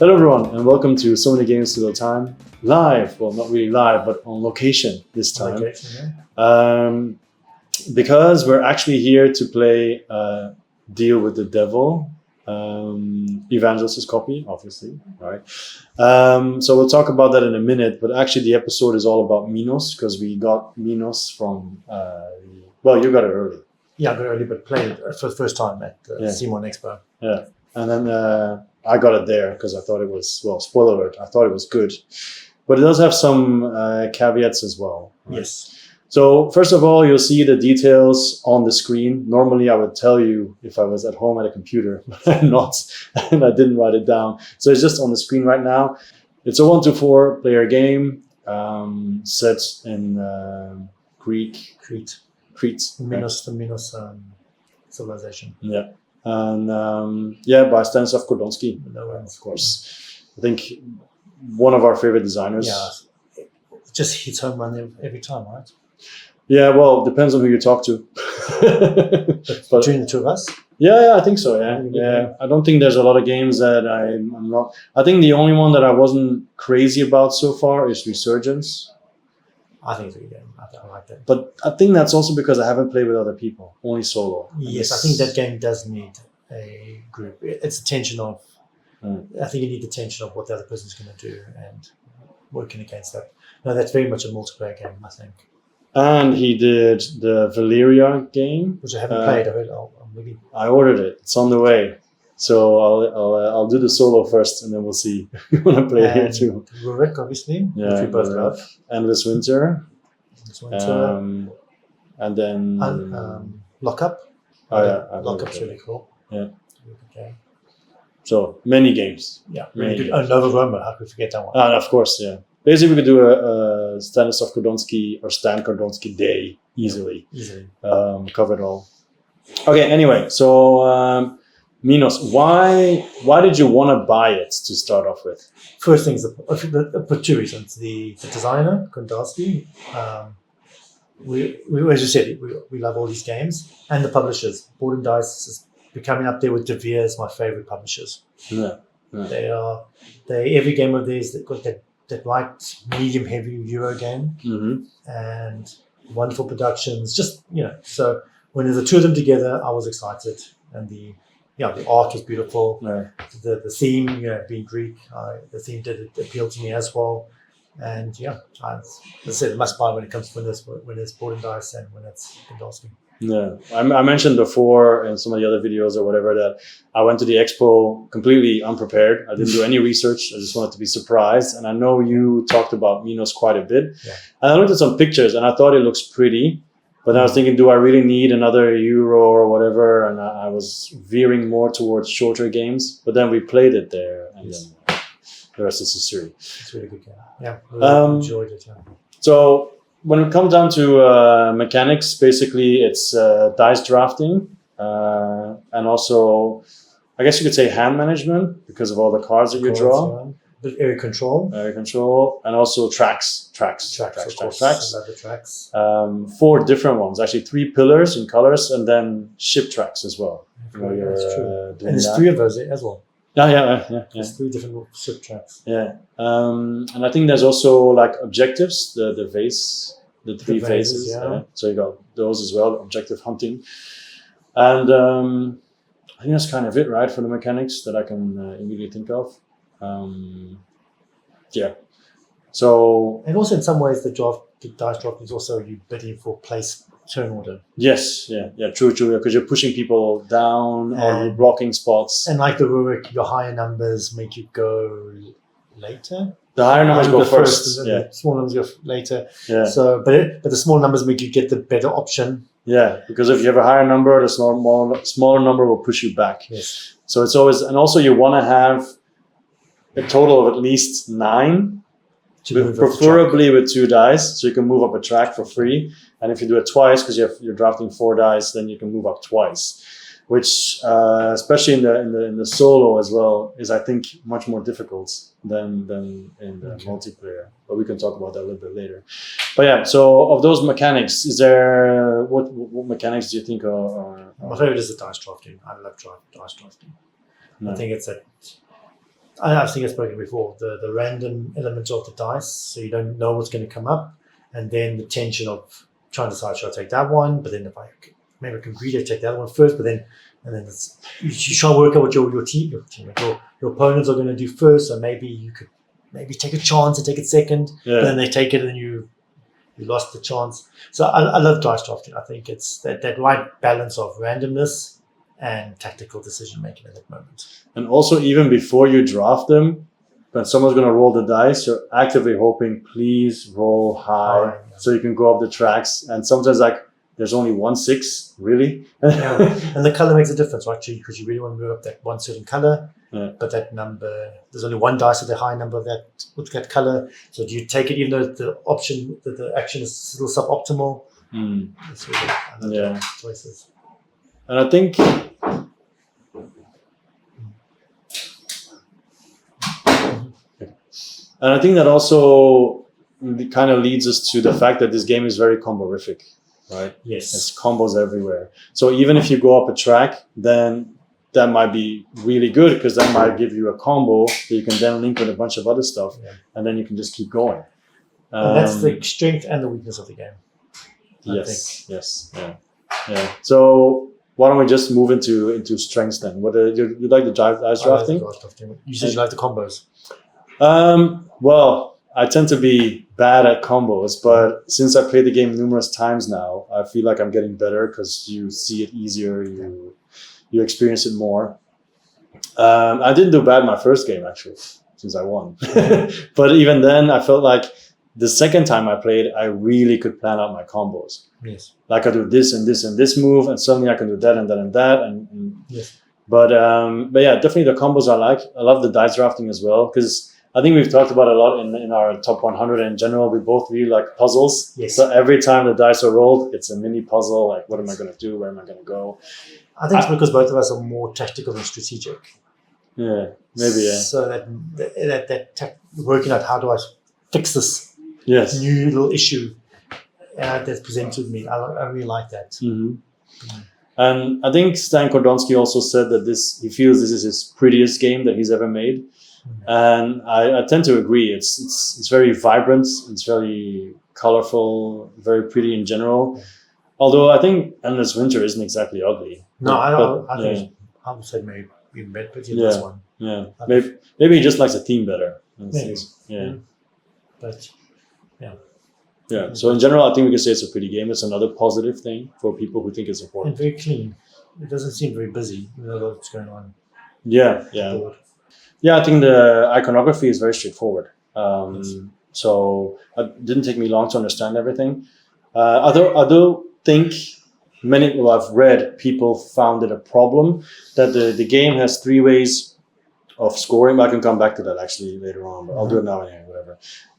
Hello everyone and welcome to So Many Games to the Time. Live, well not really live, but on location this time. Because we're actually here to play Deal with the Devil, Evangelos' copy, obviously, right? So we'll talk about that in a minute, but actually the episode is all about Minos, because we got Minos from, well, you got it early. Yeah, I got it early, but played it for the first time at the Simon Expo. Yeah, and then I got it there because I thought it was, well, spoiler alert, I thought it was good. But it does have some caveats as well. Right? Yes. So first of all, you'll see the details on the screen. Normally I would tell you if I was at home at a computer, but I'm not, and I didn't write it down. So it's just on the screen right now. It's a 1-to-4 player game set in Crete. Minos, the Minos civilization. Yeah. And yeah, by Stanislav Kordonsky, of course. I think one of our favorite designers. Yeah, it just hits home run every time, right? Yeah, well, depends on who you talk to. but between the two of us? Yeah, I think so, yeah. I don't think there's a lot of games that I'm not... I think the only one that I wasn't crazy about so far is Resurgence. I think it's a good game. I like that. But I think that's also because I haven't played with other people, only solo. Yes, I think that game does need a group. It's a tension of... I think you need the tension of what the other person's going to do and working against that. No, that's very much a multiplayer game, I think. And he did the Valeria game, which I haven't played. I ordered it. It's on the way, so I'll do the solo first, and then we'll see. We want to play here too. Rurik, obviously, which we both love. Endless Winter. And then Lockup. Oh yeah, Lockup's really cool. Yeah. Okay. So many games. Yeah, really good. Oh, Nova Roma. How could we forget that one? Of course, yeah. Basically, we could do a Stanislav Kordonsky or Stan Kordonsky day easily. Cover it all. Okay. Anyway, so Minos, why did you want to buy it to start off with? First things, for two reasons. The designer Kordonsky. We as you said, we love all these games, and the publishers. Board and Dice is becoming up there with De Beers, my favorite publishers. Yeah. They every game of theirs that got that light, medium, heavy Euro game, and wonderful productions. Just so when there's the two of them together, I was excited, and the art was beautiful. Yeah. The theme, being Greek, the theme did appeal to me as well. And as I said, must buy when it comes when it's Board and Dice and when it's Kordonsky. Yeah, I mentioned before in some of the other videos or whatever that I went to the expo completely unprepared. I didn't do any research. I just wanted to be surprised. And I know you talked about Minos quite a bit. Yeah. And I looked at some pictures and I thought it looks pretty. But I was thinking, do I really need another Euro or whatever? And I was veering more towards shorter games. But then we played it there. And then the rest is history. It's a really good game. Yeah, really enjoyed it. Yeah. So when it comes down to mechanics, basically it's dice drafting and also, I guess you could say hand management because of all the cards that you draw. But area control. And also tracks. I love the tracks. 4 different ones, actually 3 pillars in colors, and then ship tracks as well. That's true. And there's 3 of those as well. Yeah. There's 3 different ship tracks. Yeah. And I think there's also like objectives, the vase, the 3 phases. Yeah. So you got those as well, objective hunting. And I think that's kind of it, right, for the mechanics that I can immediately think of. Yeah. So. And also in some ways the dice drop is also you bidding for place turn order. Yes, yeah, true, because you're pushing people down or you're blocking spots. And like the Rurik, your higher numbers make you go later. The higher numbers go first. The small numbers go later. Yeah. So, but the small numbers make you get the better option. Yeah, because if you have a higher number, the smaller number will push you back. Yes. So it's always, and also you want to have a total of at least 9, preferably with 2 dice, so you can move up a track for free. And if you do it twice, because you're drafting 4 dice, then you can move up twice, which especially in the solo as well is, I think, much more difficult than in the multiplayer. But we can talk about that a little bit later. But yeah, so of those mechanics, is there what mechanics do you think are my favorite is the dice drafting. I love dice drafting. I think it's I think I've spoken before. The random element of the dice, so you don't know what's going to come up, and then the tension of trying to decide, should I take that one? But then if maybe I can agree to take that one first, but then you try to work out what your opponents are going to do first. So maybe you could take a chance and take it second, but then they take it and you lost the chance. So I love dice drafting. I think it's that right balance of randomness and tactical decision making at that moment. And also, even before you draft them, when someone's going to roll the dice, you're actively hoping, please roll high, so you can go up the tracks. And sometimes, like, there's only 1 6, really. And the color makes a difference, right? Because you really want to move up that one certain color, but that number, there's only one dice with the high number of with that color. So do you take it even though the action is still suboptimal? That's really choices. And I think that also kind of leads us to the fact that this game is very comborific, right? Yes. There's combos everywhere. So even if you go up a track, then that might be really good because that might give you a combo that you can then link with a bunch of other stuff, and then you can just keep going. And that's the strength and the weakness of the game. I think. Yes. So why don't we just move into strengths then? What you like the dice drafting? You said you like the combos. Well, I tend to be bad at combos, but since I played the game numerous times now, I feel like I'm getting better because you see it easier, you experience it more. I didn't do bad in my first game actually, since I won. But even then, I felt like the second time I played, I really could plan out my combos. Yes. Like I do this and this and this move, and suddenly I can do that and that and that. And yes. But yeah, definitely the combos I like. I love the dice drafting as well because I think we've talked about it a lot in our top 100 in general. We both really like puzzles. Yes. So every time the dice are rolled, it's a mini puzzle. Like, what am I going to do? Where am I going to go? I think it's because both of us are more tactical and strategic. Yeah, maybe. Yeah. So that working out how do I fix this new little issue that's presented to me. I really like that. Mm-hmm. And I think Stan Kordonsky also said that he feels this is his prettiest game that he's ever made. And I tend to agree. It's very vibrant. It's very colorful, very pretty in general. Although I think Endless Winter isn't exactly ugly. No, I think I would say maybe even better this one. Yeah, maybe he just likes the theme better. Yeah. But yeah. So in general, I think we can say it's a pretty game. It's another positive thing for people who think it's important. And very clean. It doesn't seem very busy. You know what's going on. Yeah. Yeah, I think the iconography is very straightforward. So it didn't take me long to understand everything. I do think I've read people found it a problem that the game has 3 ways of scoring. But I can come back to that actually later on, but I'll do it now anyway, whatever.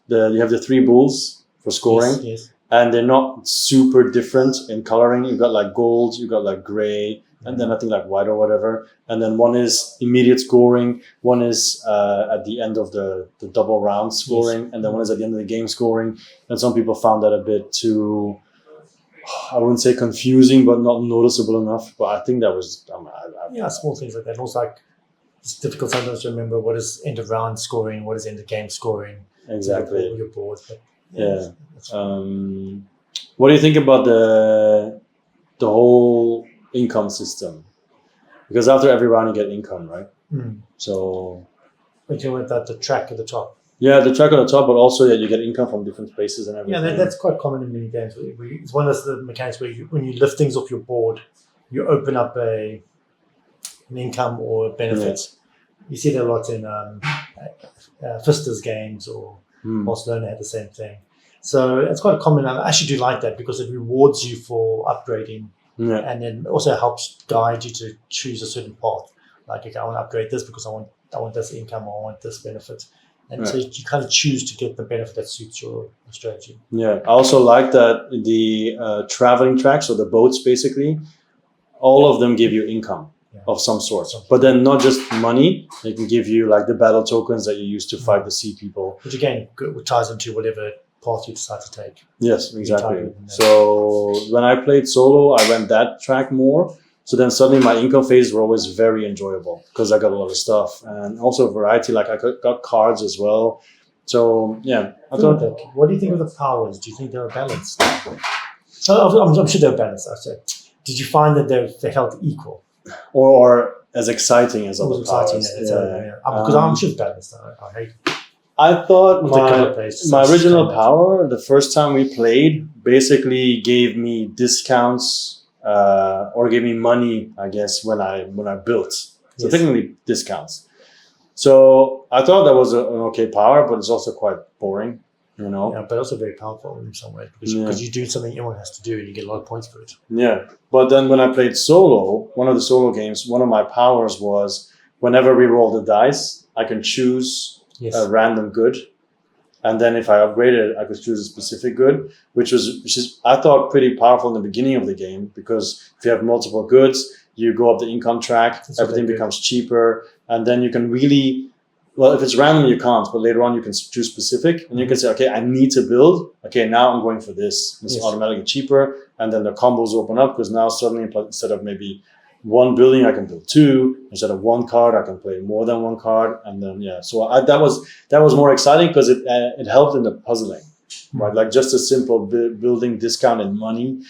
You have the 3 bulls for scoring, and they're not super different in coloring. You've got like gold, you've got like gray, and then I think like white or whatever. And then one is immediate scoring, one is at the end of the double round scoring, and then one is at the end of the game scoring. And some people found that a bit too, I wouldn't say confusing, but not noticeable enough. But I think that was... small things like that. And also like, it's difficult sometimes to remember what is end of round scoring, what is end of game scoring. Exactly. Your board, but what do you think about the whole income system? Because after every round you get income, right? So but you went that the track at the top. Yeah, the track on the top, but also that you get income from different spaces and everything. Yeah, that's quite common in many games. It's one of the mechanics where when you lift things off your board, you open up an income or benefits. You see that a lot in Fista's games, or Barcelona had the same thing. So it's quite common. I actually do like that because it rewards you for upgrading, and then also helps guide you to choose a certain path. Like, okay, I want to upgrade this because I want this income, or I want this benefit. And so you kind of choose to get the benefit that suits your strategy. Yeah, I also like that the traveling tracks, or the boats basically, all of them give you income of some sort. But then not just money, they can give you like the battle tokens that you use to fight the sea people. Which again ties into whatever path you decide to take. Yes, exactly. So when I played solo, I went that track more. So then suddenly my income phases were always very enjoyable because I got a lot of stuff and also variety. Like I got cards as well. So yeah, I thought. What do you think of the powers? Do you think they were balanced? I'm sure they were balanced. I said. Did you find that they felt equal? Or as exciting as other exciting, powers? Yeah. Because I'm sure it's balanced. I hate it. I thought my original power, the first time we played, basically gave me discounts or gave me money, I guess, when I built. So technically discounts. So I thought that was an okay power, but it's also quite boring, you know. Yeah, but also very powerful in some way because you do something everyone has to do and you get a lot of points for it. Yeah, but then when I played solo, one of the solo games, one of my powers was whenever we roll the dice, I can choose a random good, and then if I upgraded it, I could choose a specific good, which is I thought pretty powerful in the beginning of the game because if you have multiple goods, you go up the income track, everything becomes cheaper, and then you can really. Well, if it's random, you can't, but later on you can choose specific and you can say, okay, I need to build. Okay, now I'm going for this. It's automatically cheaper. And then the combos open up because now suddenly instead of maybe one building, I can build two. Instead of one card, I can play more than one card. And then, so that was more exciting because it helped in the puzzling, right? Like just a simple building discount in money.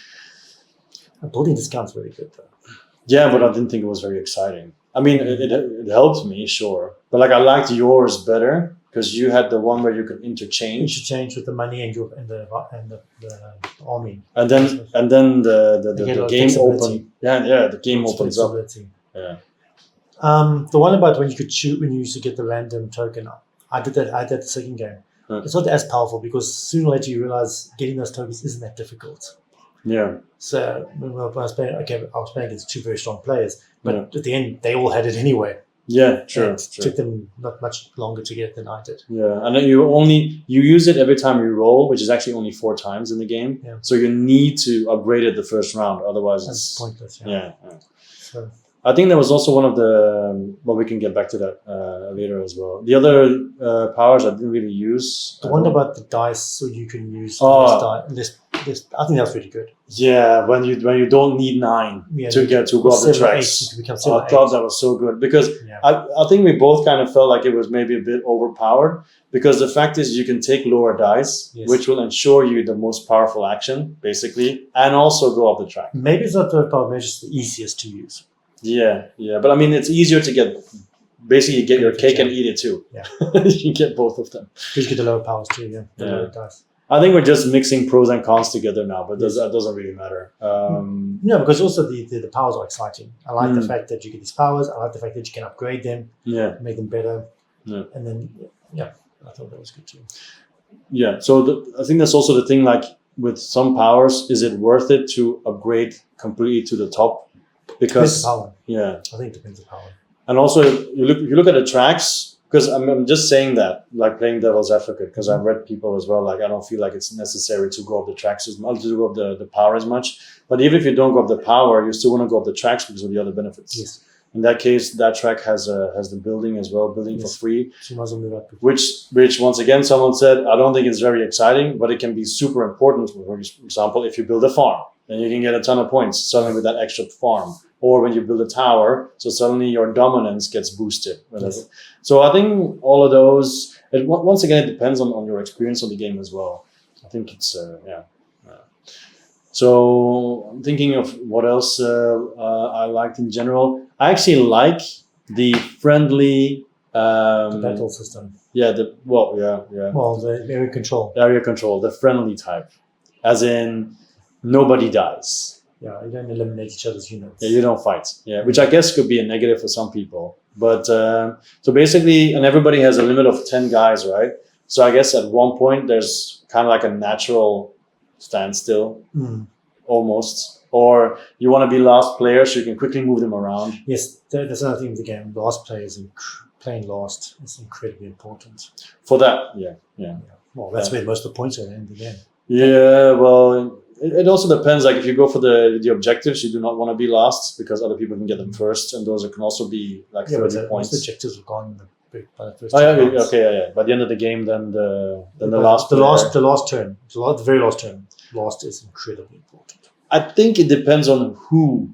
Building discount's really good though. Yeah, but I didn't think it was very exciting. I mean, it helped me, sure. But like I liked yours better because you had the one where you could interchange with the money and the army. And then the game open. Yeah, the game opens up. Yeah. The one about when you could shoot when you used to get the random token. I did that the second game. It's not as powerful because sooner or later you realize getting those tokens isn't that difficult. Yeah. So when I was playing against two very strong players, but at the end they all had it anyway. Yeah, true. It took them not much longer to get it than I did. Yeah, and then you use it every time you roll, which is actually only 4 times in the game. Yeah. So you need to upgrade it the first round, otherwise it's pointless. Yeah. So I think there was also one of the. Well, we can get back to that later as well. The other powers I didn't really use. The one about the dice, so you can use this. I think that's really good. Yeah, when you don't need 9 to go up the tracks. I thought that was so good because I think we both kind of felt like it was maybe a bit overpowered because the fact is you can take lower dice, which will ensure you the most powerful action, basically, and also go up the track. Maybe it's not the power, maybe it's the easiest to use. Yeah, but I mean, it's easier to get. Basically, you get your cake and eat it too. Yeah, you get both of them. Because you get the lower powers too. Yeah, the lower dice. I think we're just mixing pros and cons together now, but that doesn't really matter. No, because also the powers are exciting. I like the fact that you get these powers. I like the fact that you can upgrade them, make them better, and then I thought that was good too. Yeah, so I think that's also the thing. Like with some powers, is it worth it to upgrade completely to the top? Because power. I think it depends on power. And also, you look at the tracks. Because I'm just saying that, like playing devil's advocate, because I've read people as well, like I don't feel like it's necessary to go up the tracks as much, to go up the power as much. But even if you don't go up the power, you still want to go up the tracks because of the other benefits. Yes. In that case, that track has the building as well, building for free. So you might as well move up. Which once again, someone said, I don't think it's very exciting, but it can be super important. For example, if you build a farm, then you can get a ton of points suddenly with that extra farm. Or when you build a tower, so suddenly your dominance gets boosted. Yes. So I think all of those, once again, it depends on your experience of the game as well. I think it's, So I'm thinking of what else I liked in general. I actually like the friendly... the battle system. Yeah, Well, the area control. Area control, the friendly type. As in, nobody dies. Yeah, you don't eliminate each other's units. Yeah, you don't fight. Yeah, which I guess could be a negative for some people. But so basically, and everybody has a limit of 10 guys, right? So I guess at one point there's kind of like a natural standstill, almost. Or you want to be last player so you can quickly move them around. Yes, that's another thing with the game. Last players playing last is incredibly important. For that, yeah. Well, that's where most of the points are in the game. Yeah, well... It also depends. Like if you go for the objectives, you do not want to be last because other people can get them first, and those can also be like 30 points. Most objectives are gone by the first. By the end of the game, then the last turn, the very last turn, last is incredibly important. I think it depends on who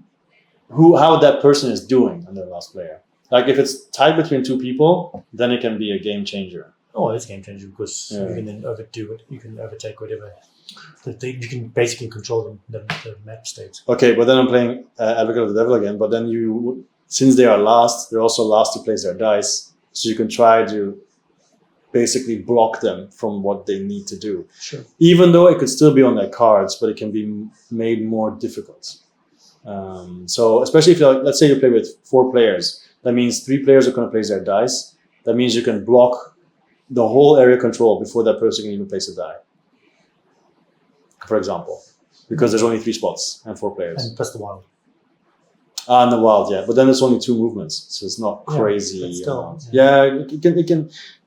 how that person is doing on their last player. Like if it's tied between two people, then it can be a game changer. Oh, it's game changer because you can then overdo it. You can overtake whatever. You can basically control the map state. Okay, but then I'm playing Advocate of the Devil again. But then since they are last, they're also last to place their dice. So you can try to basically block them from what they need to do. Sure. Even though it could still be on their cards, but it can be made more difficult. So especially if let's say you play with 4 players, that means 3 players are going to place their dice. That means you can block the whole area control before that person can even place a die. For example, because there's only 3 spots and 4 players. And plus the wild. And the wild, yeah. But then it's only 2 movements, so it's not crazy. But still,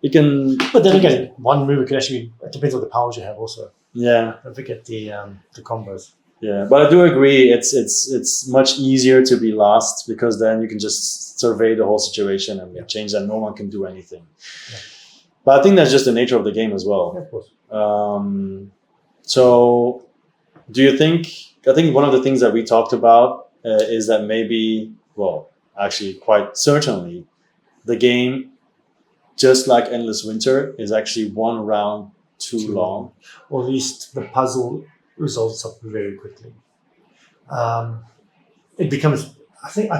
it can. But then again, one move can actually. It depends on the powers you have, also. Yeah. Don't forget the combos. Yeah, but I do agree. It's much easier to be last because then you can just survey the whole situation and change that. No one can do anything. Yeah. But I think that's just the nature of the game as well. Yeah, of course. So, do you think? I think one of the things that we talked about is that maybe, well, actually, quite certainly, the game, just like Endless Winter, is actually one round too long. Or at least the puzzle resolves up very quickly. It becomes. I think.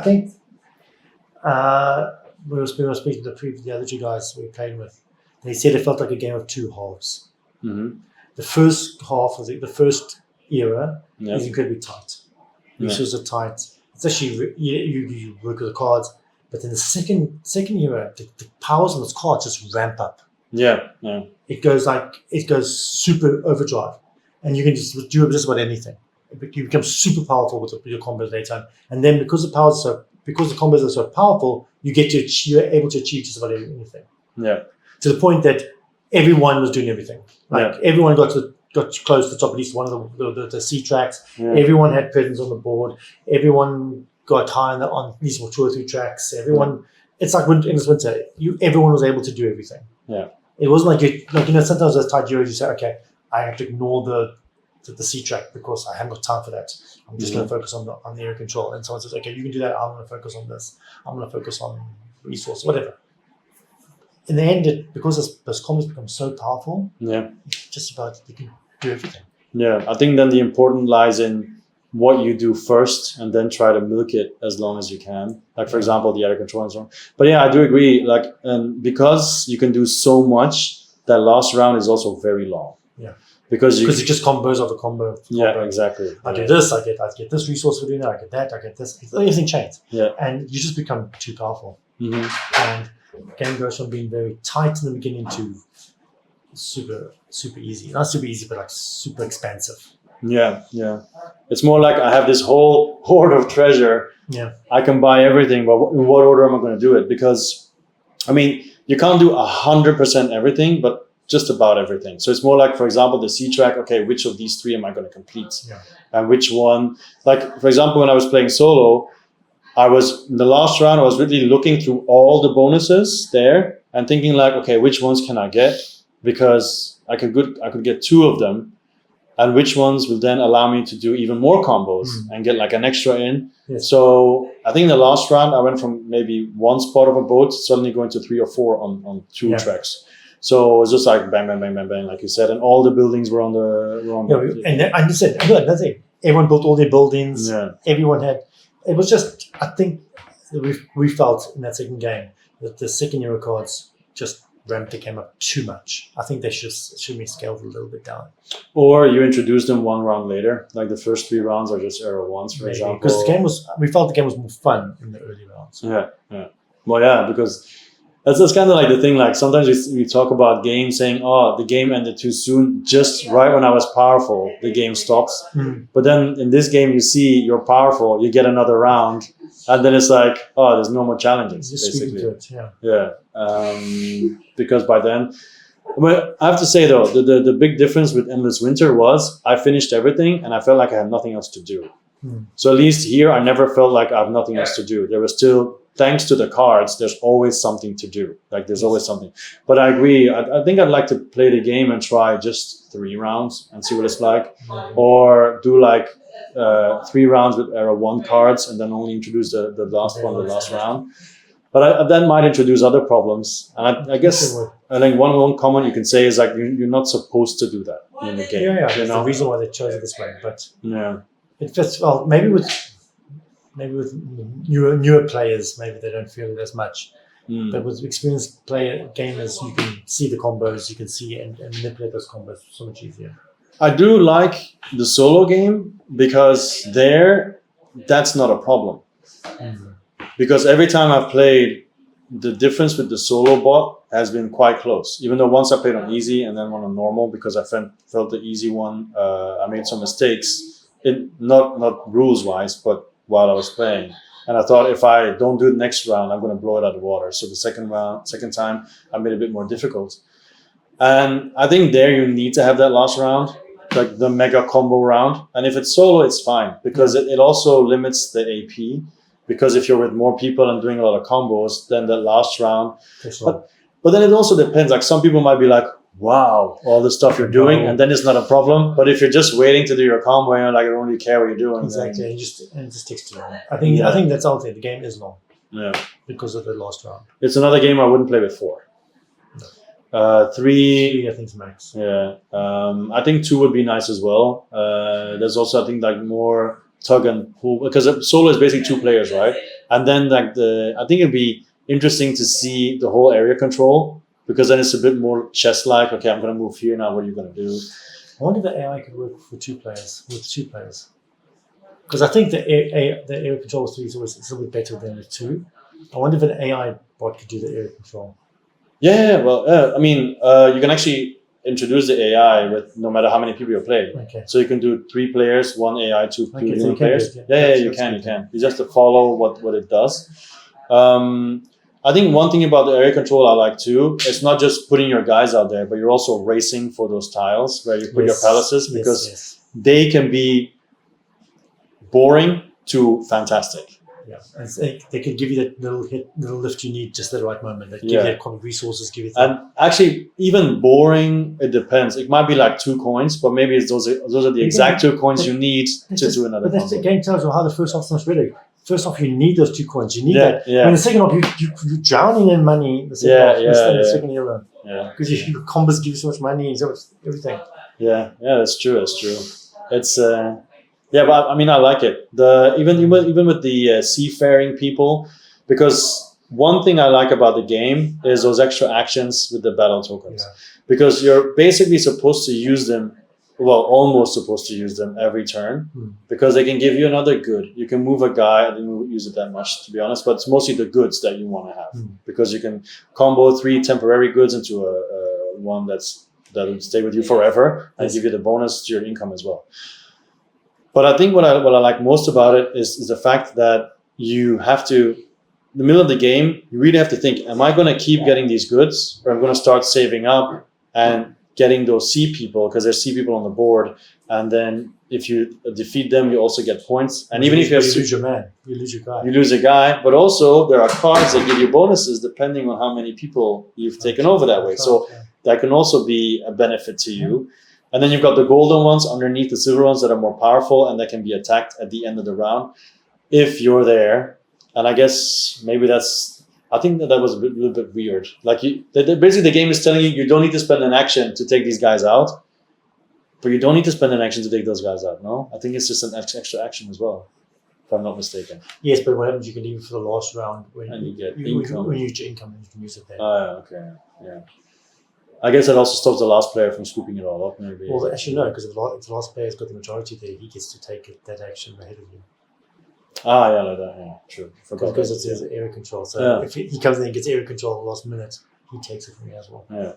We were speaking to the other 2 guys we were playing with. They said it felt like a game of 2 halves. Mm-hmm. The first half of the first era is incredibly tight. Resources are tight. It's actually you work with the cards, but then the second era, the powers on those cards just ramp up. Yeah. It goes super overdrive, and you can just do just about anything. You become super powerful with your combos later, and then because the combos are so powerful, you're able to achieve just about anything. Yeah. To the point that everyone was doing everything. Everyone got close to the top, at least one of the C tracks. Yeah. Everyone had presence on the board. Everyone got high on at least 2 or 3 tracks. Everyone, it's like in this winter, everyone was able to do everything. Yeah. It wasn't like sometimes as tight Euros you say, okay, I have to ignore the C track because I haven't got time for that. I'm just going to focus on the area control. And someone says, okay, you can do that. I'm going to focus on this. I'm going to focus on resource, whatever. In the end, because those combos become so powerful, just about you can do everything. Yeah, I think then the important lies in what you do first and then try to milk it as long as you can. Like, for example, the area control and so on. But yeah, I do agree. Because you can do so much, that last round is also very long. Yeah. Because it just combos after combo. Yeah, exactly. I get this, I get this resource for doing that, I get that, I get this. Everything changes. Yeah. And you just become too powerful. Mm-hmm. And the game goes from being very tight in the beginning to super, super easy. Not super easy, but like super expansive. Yeah. It's more like I have this whole hoard of treasure. Yeah. I can buy everything, but in what order am I going to do it? Because, I mean, you can't do 100% everything, but just about everything. So it's more like, for example, the C track, okay, which of these 3 am I going to complete? Yeah. And which one? Like, for example, when I was playing solo, in the last round, I was really looking through all the bonuses there and thinking like, okay, which ones can I get? Because I could get 2 of them, and which ones will then allow me to do even more combos and get like an extra in. Yes. So I think in the last round, I went from maybe 1 spot of a boat suddenly going to 3 or 4 on 2 tracks. So it was just like bang, bang, bang, bang, bang, like you said, and all the buildings were on the. And you said, that's it. Everyone built all their buildings. Yeah. Everyone had. It was just, I think, we felt in that second game that the second era cards just ramped the game up too much. I think they should be scaled a little bit down. Or you introduce them 1 round later, like the first 3 rounds are just era 1s, for example. Because we felt the game was more fun in the early rounds. Yeah. Well, yeah, because that's kind of like the thing. Like sometimes we talk about games saying, "Oh, the game ended too soon." Just right when I was powerful, the game stops. But then in this game, you see you're powerful, you get another round, and then it's like, "Oh, there's no more challenges." Just basically, yeah. Because by then, well, I have to say though, the big difference with Endless Winter was I finished everything and I felt like I had nothing else to do. So at least here, I never felt like I have nothing else to do. There was still. Thanks to the cards, there's always something to do. Like there's always something. But I agree. I think I'd like to play the game and try just 3 rounds and see what it's like, or do like 3 rounds with era 1 cards and then only introduce the last one, the last round. But that might introduce other problems. And I guess I think one comment you can say is like you're not supposed to do that in the game. Yeah. There's a reason why they chose it this way, but yeah, it fits well. Maybe with newer players, maybe they don't feel it as much. But with experienced gamers, you can see the combos, you can see and manipulate those combos so much easier. I do like the solo game because that's not a problem. Because every time I've played, the difference with the solo bot has been quite close. Even though once I played on easy and then on normal, because I felt the easy one, I made some mistakes, not rules wise, but while I was playing. And I thought if I don't do it next round, I'm going to blow it out of the water. So the second time, I made it a bit more difficult. And I think there you need to have that last round, like the mega combo round. And if it's solo, it's fine because it also limits the AP. Because if you're with more people and doing a lot of combos, then the last round. But then it also depends. Like some people might be like, wow, all the stuff you're doing, and then it's not a problem. But if you're just waiting to do your combo and you're like, I don't really care what you're doing. Exactly, and it just takes too long. I think that's all. The game is long. Yeah. Because of the last round. It's another game I wouldn't play with 4. No. 3, I think is max. Yeah. I think 2 would be nice as well. There's also I think like more tug and pull because solo is basically 2 players, right? And then like I think it'd be interesting to see the whole area control because then it's a bit more chess-like. Okay, I'm going to move here now. What are you going to do? I wonder if the AI could work with 2 players. Because I think the area control with 3 is always a little bit better than the 2. I wonder if an AI bot could do the area control. Yeah. Well, I mean, you can actually introduce the AI with no matter how many people you play. Okay. So you can do 3 players, 1 AI, 2 human players. You can. You just have to follow what it does. I think one thing about the area control I like too, it's not just putting your guys out there, but you're also racing for those tiles where you put your palaces because they can be boring to fantastic. Yeah, they could give you that little lift you need just at the right moment. They give you that resources, give you that. And actually, even boring, it depends. It might be like 2 coins, but maybe those are the exact 2 coins you need to do another. But that's the game tells you how the first half's not ready. First off, you need those 2 coins. You need that. Yeah. When the second half, you're drowning in money. The second era. Yeah. Because your combos give you so much money and so much everything. Yeah, that's true. It's but I mean I like it. Even with the seafaring people, because one thing I like about the game is those extra actions with the battle tokens. Yeah. Because you're basically supposed to use them. Well, almost supposed to use them every turn because they can give you another good. You can move a guy. I didn't use it that much, to be honest, but it's mostly the goods that you want to have because you can combo 3 temporary goods into a one that will stay with you forever and give you the bonus to your income as well. But I think what I like most about it is the fact that you have to, in the middle of the game, you really have to think, am I going to keep getting these goods or I'm going to start saving up and getting those C people because there's C people on the board, and then if you defeat them, you also get points. And even if you lose your man, you lose your guy. You lose a guy, but also there are cards that give you bonuses depending on how many people you've taken over that way. So that can also be a benefit to you. And then you've got the golden ones underneath the silver ones that are more powerful and that can be attacked at the end of the round if you're there. And I guess maybe I think that was a little bit weird. Like basically the game is telling you don't need to spend an action to take these guys out, but you don't need to spend an action to take those guys out. No, I think it's just an extra action as well, if I'm not mistaken. Yes, but what happens? You can leave it for the last round when you get income. When you use your income, you can use it there. Oh, okay, yeah. I guess that also stops the last player from scooping it all up. Maybe. Well, actually no, because if the last player's got the majority there, he gets to take that action ahead of you. Like that. Yeah, true. Because it's area control. So if he comes in and gets area control at the last minute, he takes it from you as well. Yeah,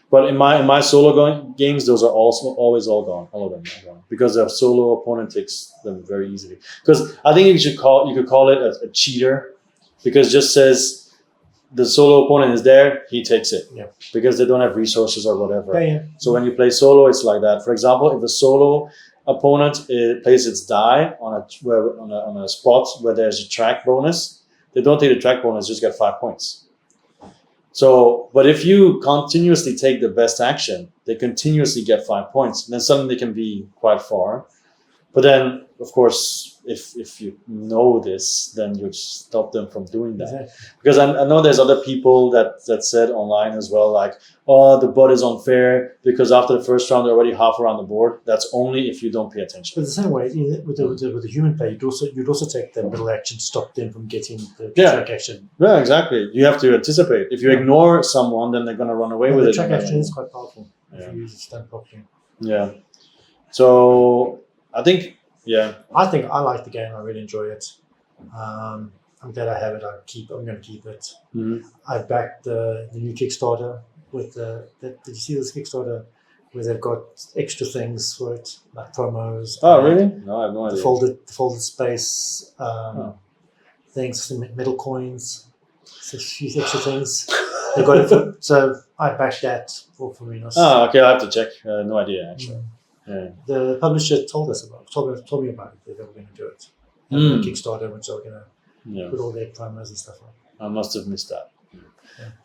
but in my solo games, those are also always all gone. All of them are gone because the solo opponent takes them very easily. Because I think you could call it a cheater, because it just says the solo opponent is there, he takes it. Yeah. Because they don't have resources or whatever. Yeah. So when you play solo, it's like that. For example, if a solo opponent plays its die on a spot where there's a track bonus, they don't take the track bonus, just get 5 points. So, but if you continuously take the best action, they continuously get 5 points. And then suddenly they can be quite far. But then, of course, if you know this, then you stop them from doing that. Exactly. Because I know there's other people that said online as well, like, oh, the bot is unfair because after the first round they're already half around the board. That's only if you don't pay attention. But the same way with the human play, you'd also take the middle action to stop them from getting the Yeah. track action. Yeah, exactly. You have to anticipate. If you ignore someone, then they're going to run away with The it. track action is quite powerful Yeah. if you use it done properly. Yeah. So I think, yeah. I think I like the game. I really enjoy it. I'm glad I have it. I'm going to keep it. Mhm. I backed the new Kickstarter with did you see this Kickstarter where they've got extra things for it, like promos? Oh, really? No, I have no The idea. folded space things, some metal coins, so a few extra things. They got it so I backed that for Minos. Oh, okay. I have to check. No idea, actually. Yeah. The publisher told me about it, that they were going to do it. And the Kickstarter, which they were going to Yeah. put all their promos and stuff on. I must have missed that.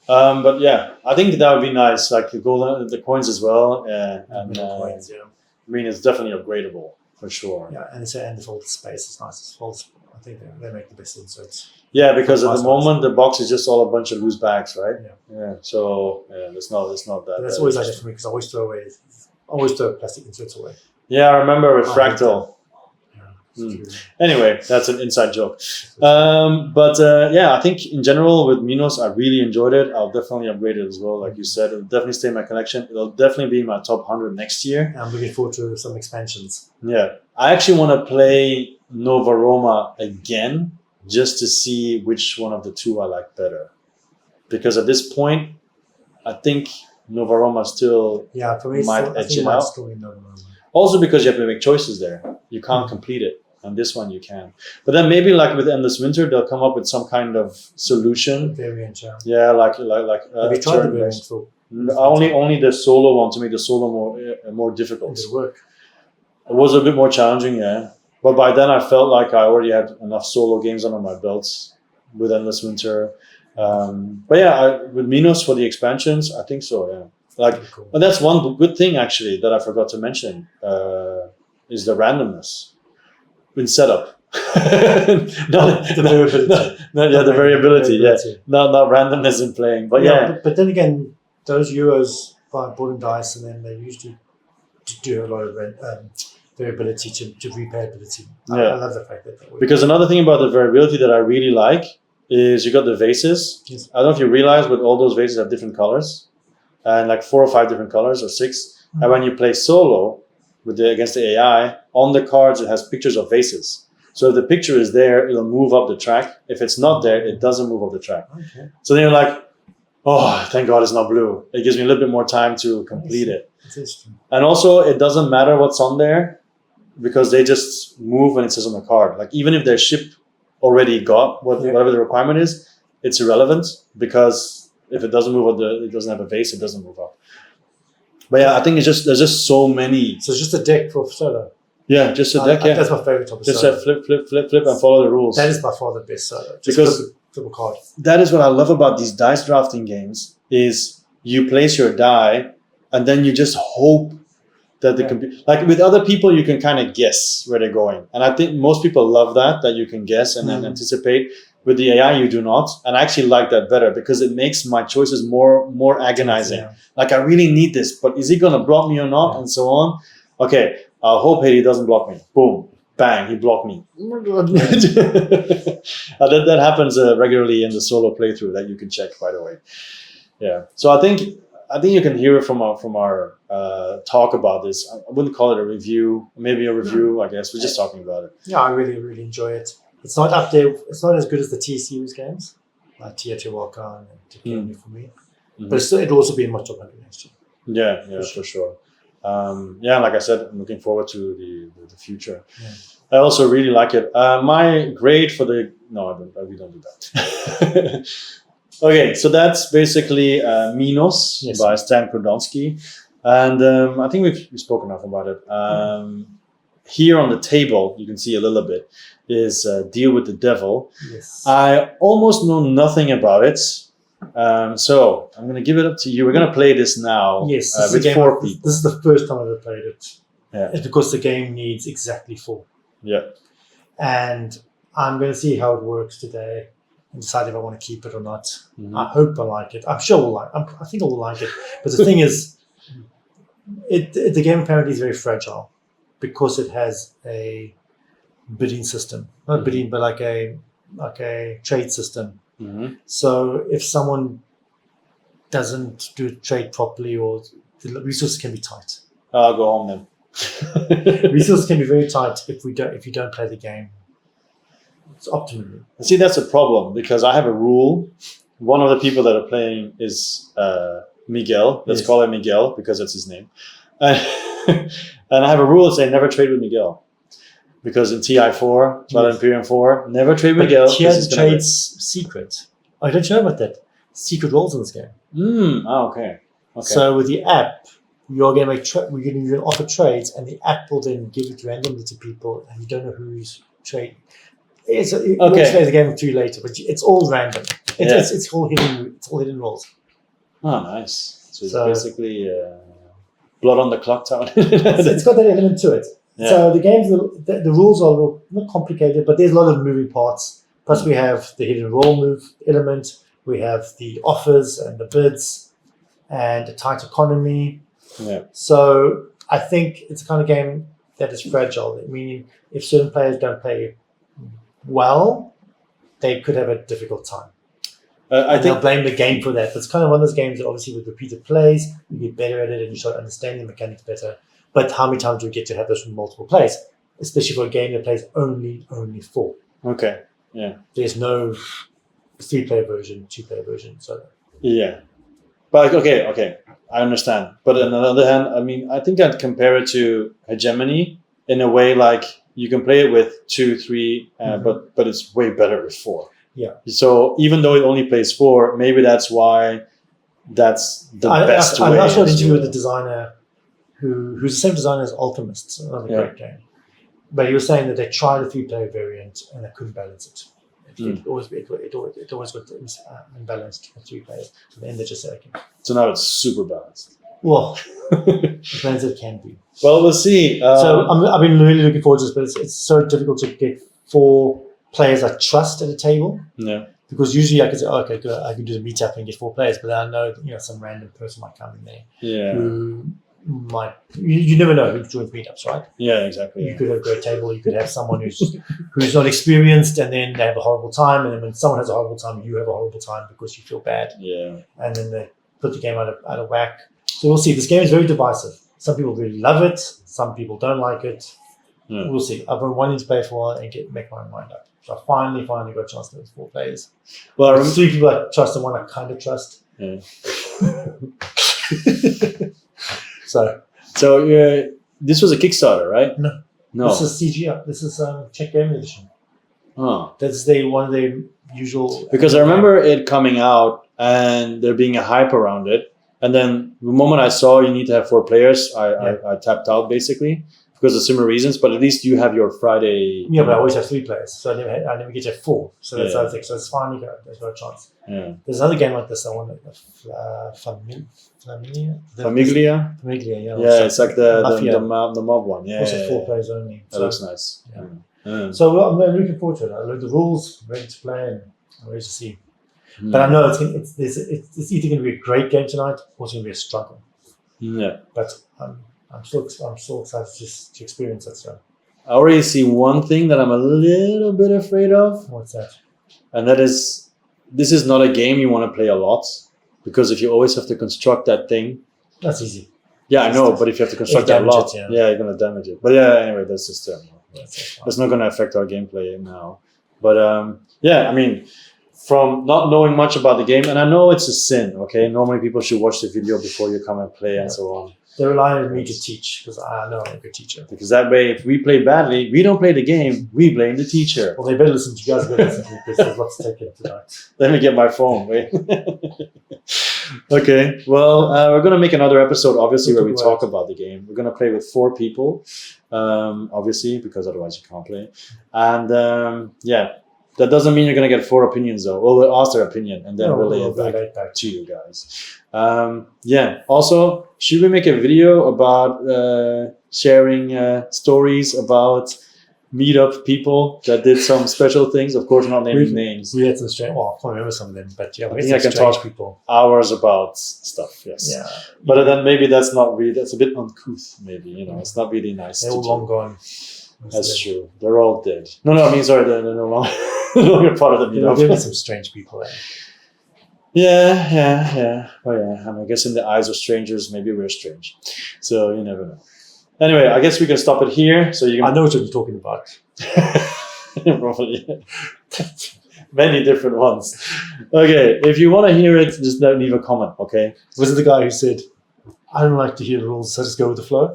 But yeah, I think that would be nice, like the coins as well. And Metal coins, yeah. I mean, it's definitely upgradable for sure. Yeah, and the folded space is nice. I think they make the best inserts. Yeah, because at the Nice moment the box is just all a bunch of loose bags, right? Yeah. So it's not that. But that's always like that for me because I always throw plastic inserts away. Yeah, I remember with Oh, Fractal. Yeah. Anyway, that's an inside joke. But I think in general with Minos, I really enjoyed it. I'll definitely upgrade it as well. Like you said, it'll definitely stay in my collection. It'll definitely be in my top 100 next year. I'm looking forward to some expansions. Yeah. I actually want to play Nova Roma again just to see which one of the two I like better. Because at this point, I think Nova Roma still for me, might edge it out. Still be Nova Roma. Also because you have to make choices there. You can't complete it. And this one you can. But then maybe like with Endless Winter, they'll come up with some kind of solution. Variant, yeah. Yeah, like Have you tried the variant for? only the solo one to make the solo more difficult. Did it work? It was a bit more challenging, yeah. But by then I felt like I already had enough solo games under my belts with Endless Winter. But yeah, with Minos for the expansions, I think so, yeah. Like, Cool. but that's one good thing actually that I forgot to mention is the randomness in setup. The variability. The variability, yeah. Not randomness in playing, but yeah. But then again, those Euros by board and dice, and then they usually do a lot of variability to replayability. I love the fact that works. Because another thing about the variability that I really like is you got the vases. Yes. I don't know if you realize, but all those vases have different colors, and like 4 or 5 different colors or 6. And when you play solo against the AI, on the cards it has pictures of vases. So if the picture is there, it'll move up the track. If it's not there, it doesn't move up the track. Okay. So then you're like, oh, thank God it's not blue. It gives me a little bit more time to complete it. That's interesting. And also, it doesn't matter what's on there because they just move when it says on the card. Like even if their ship already got whatever the requirement is, it's irrelevant because if it doesn't move up, it doesn't have a vase, it doesn't move up. But yeah, I think there's just so many. So it's just a deck for solo. Yeah, just a deck. Yeah, That's my favorite type of just solo. flip, and follow the rules. That is by far the best solo. Just Because flip a card. that is what I love about these dice drafting games is you place your die and then you just hope that the computer, like with other people, you can kind of guess where they're going. And I think most people love that you can guess and then anticipate. With the AI, you do not. And I actually like that better because it makes my choices more agonizing. Yeah. Like I really need this, but is he going to block me or not? Yeah. And so on. Okay, I hope Haiti doesn't block me. Boom. Bang, he blocked me. That happens regularly in the solo playthrough that you can check, by the way. Yeah. So I think you can hear it from our talk about this. I wouldn't call it a review. Maybe a review, I guess. We're just talking about it. Yeah, I really, really enjoy it. It's not up there. It's not as good as the T series games, like Teotihuacan and Teotihuacan for me. Mm-hmm. But it'll also be in my top 100 next year. Yeah, for sure. Like I said, I'm looking forward to the future. Yeah. I also really like it. My grade for we don't do that. Okay, so that's basically Minos by Stan Kordonsky. And I think we've spoken enough about it. Here on the table, you can see a little bit, is Deal with the Devil. Yes. I almost know nothing about it. So I'm going to give it up to you. We're going to play this now Yes. with 4 people. This is the first time I've ever played it. Yeah. It's because the game needs exactly 4. Yeah. And I'm going to see how it works today and decide if I want to keep it or not. Mhm. I hope I like it. I'm sure we'll like. I think I will like it. But the thing is, the game apparently is very fragile because it has a bidding system, not bidding, but like a trade system. Mhm. So if someone doesn't do trade properly, or the resources can be tight. I'll go home then. Resources can be very tight if you don't play the game. It's optimally. See, that's a problem because I have a rule. One of the people that are playing is Miguel. Let's Yes. call him Miguel because that's his name. And I have a rule saying never trade with Miguel. Because in TI4, Battle Yes. Imperium 4, never trade with But Miguel. here 'cause the he's gonna trade's secret. I don't know about that. Secret roles in this game. win. Okay. So with the app, you're going to we're going to offer trades, and the app will then give it randomly to people, and you don't know who's trading. We'll explain the game to you later, but it's all random. It's all hidden. It's all hidden roles. Oh, nice. So it's So- basically blood on the clock tower. It's got that element to it. Yeah. So the game's the rules are a little not complicated, but there's a lot of moving parts. Plus, we have the hidden role move element. We have the offers and the bids, and a tight economy. Yeah. So I think it's the kind of game that is fragile. Meaning, if certain players don't play well, they could have a difficult time. I They'll think blame the game for that. But it's kind of one of those games that obviously with repeated plays, you get better at it and you start understanding the mechanics better. But how many times do we get to have this from multiple plays? Especially for a game that plays only 4. okay. There's no 3-player version, 2-player version. So Yeah. But okay. I understand. But on the other hand, I mean, I think I'd compare it to Hegemony in a way like you can play it with 2, 3, but it's way better with 4. Yeah. So even though it only plays 4, maybe that's why that's the best way. I saw an interview with the designer who's the same designer as Alchemist, another great game. But he was saying that they tried a 3-player variant and they couldn't balance it. It always got imbalanced for 3 players. So then they just said, okay. So now it's super balanced. Well, as balanced as it can be. Well, we'll see. So I've been really looking forward to this, but it's so difficult to get 4 players I trust at a table. Yeah. Because usually I can say, okay, good, I can do the meetup and get 4 players, but then I know some random person might come in there who might. You never know who joins meetups, right? Yeah, exactly. You could have a great table. You could have someone who's not experienced, and then they have a horrible time. And then when someone has a horrible time, you have a horrible time because you feel bad. Yeah. And then they put the game out of whack. So we'll see. This game is very divisive. Some people really love it. Some people don't like it. Yeah. We'll see. I've been wanting to play for a while and make my mind up. So I finally got a chance to play with 4 players. Well, There's 3 people I trust and one I kind of trust. Yeah. So this was a Kickstarter, right? No. this is CGI. This is Czech Game Edition. Oh. That's one of the usual. Because I remember it coming out and there being a hype around it. And then the moment I saw you need to have 4 players, I tapped out basically because of similar reasons. But at least you have your Friday. Yeah, but I always have 3 players, so I never get to have 4. So that's the other thing. So it's finally there's no chance. Yeah. There's another game like this. I want Famiglia. Famiglia. Yeah. Yeah, it's like the Mafia. mob one. Yeah. Also yeah, 4 players only. That looks nice. Yeah. Yeah. So I'm looking forward to it. I learned the rules, ready to play, and I'm ready to see. Mm. But I know it's either going to be a great game tonight or it's going to be a struggle. Yeah. But I'm so excited to experience that stuff. I already see one thing that I'm a little bit afraid of, What's that? and that is this is not a game you want to play a lot because if you always have to construct that thing. That's easy. Yeah, I know, but if you have to construct that a damage lot, it, you're going to damage it. But yeah, anyway, that's just That's it's not going to affect our gameplay now. But yeah, I mean, from not knowing much about the game, and I know it's a sin, okay? Normally people should watch the video before you come and play and so on. They rely on me to teach because I know I'm a good teacher. Because that way, if we play badly, we don't play the game, we blame the teacher. Well, they better listen to you guys. Better listen to me because there's lots to take in tonight. Let me get my phone, wait. Okay, well, we're going to make another episode, obviously, where we talk about the game. We're going to play with 4 people, obviously, because otherwise you can't play. And yeah, that doesn't mean you're going to get 4 opinions, though. We'll ask their opinion and then relay it back to you guys. Yeah, also, should we make a video about sharing stories about meetup people that did some special things. Of course, not naming names. We had some strange. Well, I can't remember some of them, but yeah, I we think had I some can strange talk people. hours about stuff. Yes. Yeah, But then maybe that's not really. That's a bit uncouth. Maybe it's not really nice. they're to all do. long gone. That's true. They're all dead. No, I mean, sorry, they're no longer, no longer part of the There meetup. were some strange people there. Yeah. Well, yeah. And I guess in the eyes of strangers, maybe we're strange. So you never know. Anyway, I guess we can stop it here. So you can. I know what you're talking about. Probably. Many different ones. Okay, if you want to hear it, just leave a comment, okay? Was it the guy who said, I don't like to hear the rules, so just go with the flow?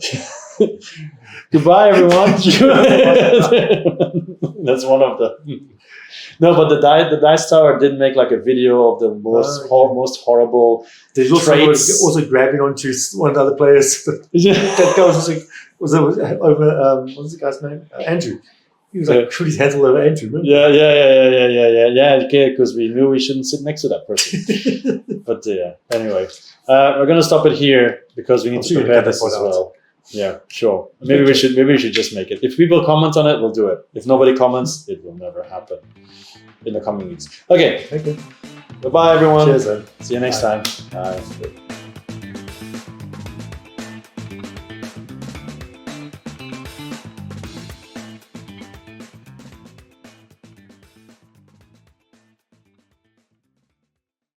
Goodbye, everyone. That's one of them. No, but the Dice Tower did make like a video of the most horrible There's also traits. also grabbing onto one of the other players. That guy was over, what was the guy's name? Andrew. He was like, put his hands all over Andrew, remember? Yeah, okay, because we knew we shouldn't sit next to that person. But anyway, we're gonna stop it here because we need to prepare this as well. Yeah, sure. Maybe we should just make it. If people comment on it, we'll do it. If nobody comments, it will never happen in the coming weeks. Okay. Okay. Goodbye, everyone. Cheers, then. See you next time. Bye.